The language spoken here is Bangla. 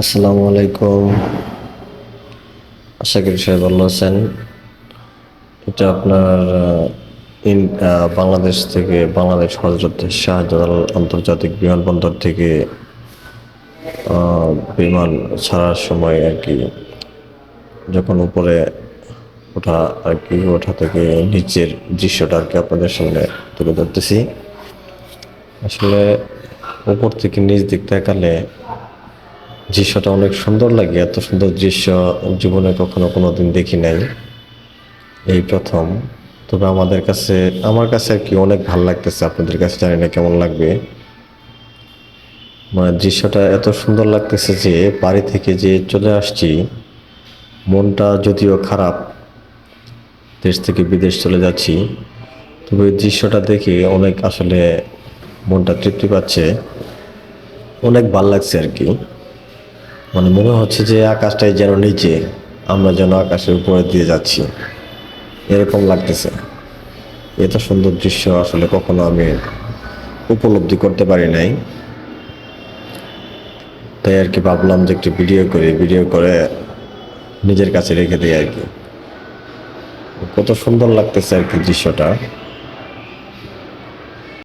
আসসালামু আলাইকুম। আশা করি সবাই ভালো আছেন। এটা আপনার বাংলাদেশ থেকে বাংলাদেশ হজরত শাহজালাল আন্তর্জাতিক বিমানবন্দর থেকে বিমান ছাড়ার সময় আর কি, যখন উপরে ওঠা আর কি, ওঠা থেকে নিচের দৃশ্যটা আর কি আপনাদের সামনে তুলে ধরতেছি। আসলে উপর থেকে নিচ দিক তাকালে দৃশ্যটা অনেক সুন্দর লাগে। এত সুন্দর দৃশ্য জীবনে কখনো কোনোদিন দেখি নাই, এই প্রথম। তবে আমার কাছে আর কি অনেক ভালো লাগতেছে। আপনাদের কাছে জানি না কেমন লাগবে। মানে দৃশ্যটা এত সুন্দর লাগতেছে যে বাড়ি থেকে যে চলে আসছি, মনটা যদিও খারাপ, দেশ থেকে বিদেশ চলে যাচ্ছি, তবে এই দৃশ্যটা দেখে অনেক আসলে মনটা তৃপ্তি পাচ্ছে, অনেক ভাল লাগছে আর কি। মানে মনে হচ্ছে যে আকাশটাই যেন নিচে, আমরা যেন আকাশের উপরে দিয়ে যাচ্ছি, এরকম লাগতেছে। এত সুন্দর দৃশ্য আসলে কখনো আমি উপলব্ধি করতে পারি নাই। তাই আর কি ভাবলাম যে একটু ভিডিও করে নিজের কাছে রেখে দিই আর কি। কত সুন্দর লাগতেছে আর কি দৃশ্যটা।